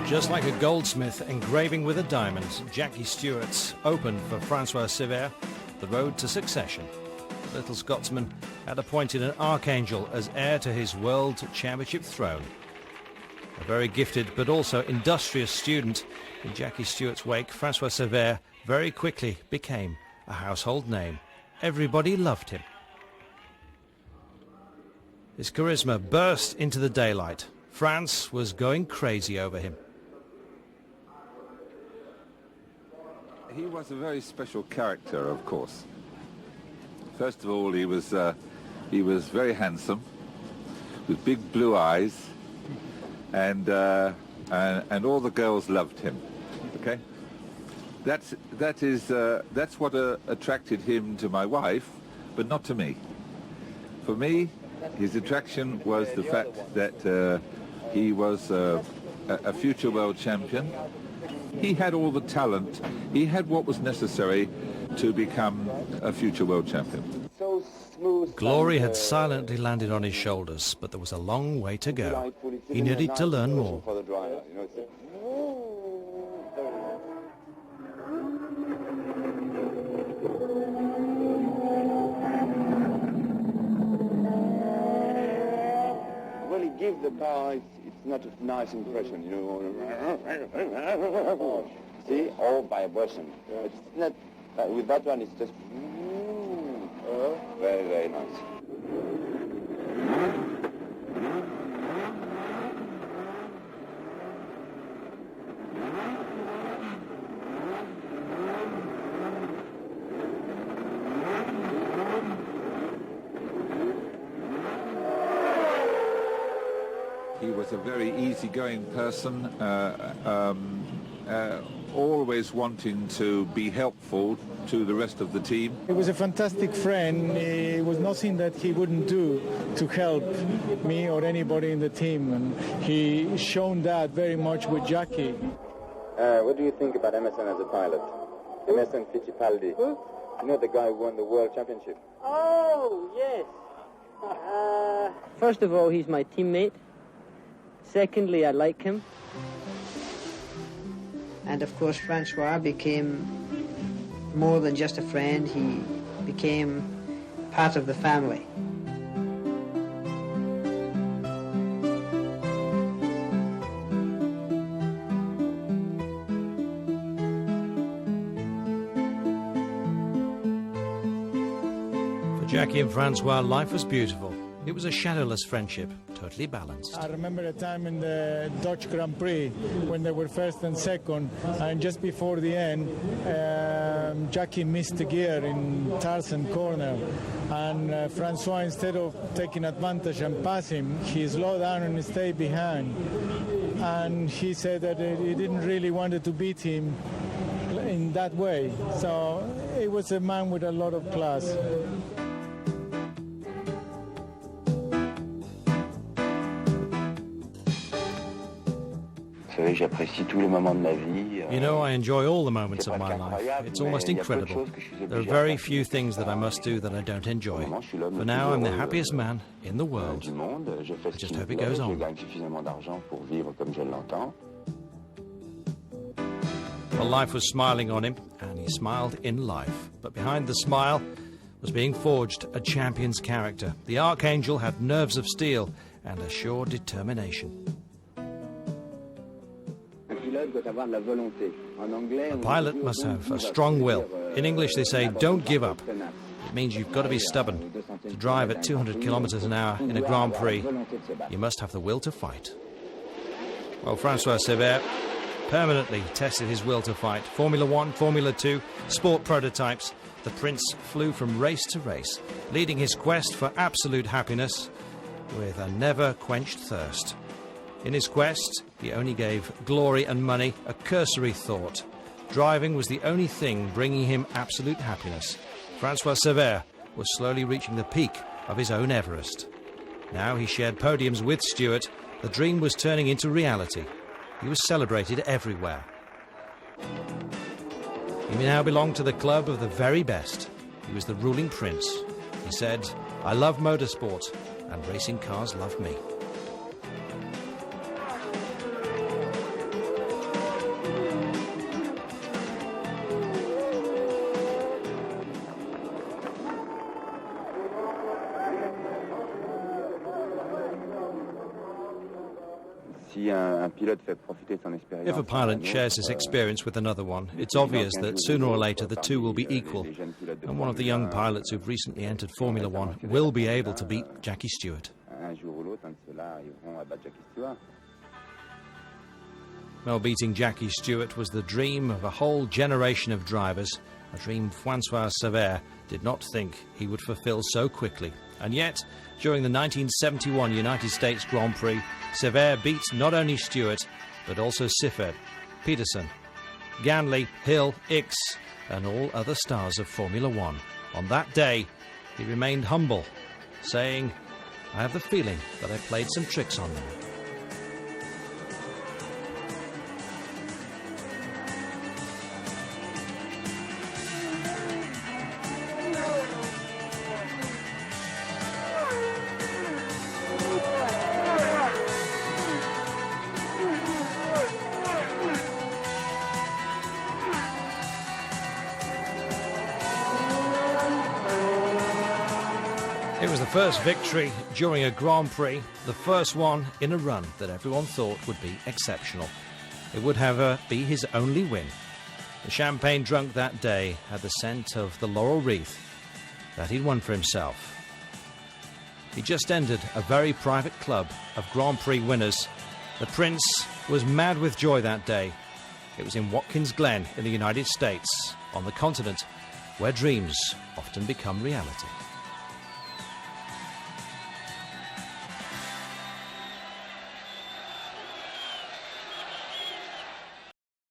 Just like a goldsmith engraving with a diamond, Jackie Stewart's opened for Francois Cevert the road to succession. The little Scotsman had appointed an archangel as heir to his world championship throne. A very gifted but also industrious student in Jackie Stewart's wake, Francois Cevert very quickly became a household name. Everybody loved him. His charisma burst into the daylight. France was going crazy over him. He was a very special character, of course. First of all, he was very handsome, with big blue eyes, and all the girls loved him. Okay, that's what attracted him to my wife, but not to me. For me, his attraction was the fact that he was a future world champion. He had all the talent. He had what was necessary to become a future world champion. Glory had silently landed on his shoulders, but there was a long way to go. He needed to learn more. When he gives the power, it's not a nice impression, you know. See, all vibration. It's not with that one. It's just very, very nice. He was a very easygoing person, always wanting to be helpful to the rest of the team. He was a fantastic friend. It was nothing that he wouldn't do to help me or anybody in the team, and he shown that very much with Jackie. What do you think about Emerson as a pilot? Emerson Fittipaldi. Who? You know, the guy who won the World Championship. Oh, yes. First of all, he's my teammate. Secondly, I like him. And of course, Francois became more than just a friend. He became part of the family. For Jackie and Francois, life was beautiful. It was a shadowless friendship, totally balanced. I remember a time in the Dutch Grand Prix when they were first and second, and just before the end, Jackie missed the gear in Tarzan corner, and Francois, instead of taking advantage and pass him, he slowed down and stayed behind. And he said that he didn't really want to beat him in that way. So he was a man with a lot of class. You know, I enjoy all the moments of my life. It's almost incredible. There are very few things that I must do that I don't enjoy. For now, I'm the happiest man in the world. I just hope it goes on. Well, life was smiling on him, and he smiled in life. But behind the smile was being forged a champion's character. The archangel had nerves of steel and a sure determination. A pilot must have a strong will. In English they say, don't give up. It means you've got to be stubborn. To drive at 200 kilometers an hour in a Grand Prix, you must have the will to fight. Well, Francois Cevert permanently tested his will to fight. Formula 1, Formula 2, sport prototypes. The Prince flew from race to race, leading his quest for absolute happiness with a never-quenched thirst. In his quest, he only gave glory and money a cursory thought. Driving was the only thing bringing him absolute happiness. Francois Cevert was slowly reaching the peak of his own Everest. Now he shared podiums with Stewart. The dream was turning into reality. He was celebrated everywhere. He now belonged to the club of the very best. He was the ruling prince. He said, "I love motorsport, and racing cars love me." If a pilot shares his experience with another one, it's obvious that sooner or later the two will be equal, and one of the young pilots who've recently entered Formula One will be able to beat Jackie Stewart. Well, beating Jackie Stewart was the dream of a whole generation of drivers, a dream Francois Cevert did not think he would fulfill so quickly. And yet, during the 1971 United States Grand Prix, Cevert beat not only Stewart, but also Seifert, Peterson, Ganley, Hill, Ickx, and all other stars of Formula One. On that day, he remained humble, saying, "I have the feeling that I played some tricks on them." It was the first victory during a Grand Prix, the first one in a run that everyone thought would be exceptional. It would, however, be his only win. The champagne drunk that day had the scent of the laurel wreath that he'd won for himself. He just entered a very private club of Grand Prix winners. The Prince was mad with joy that day. It was in Watkins Glen in the United States, on the continent where dreams often become reality.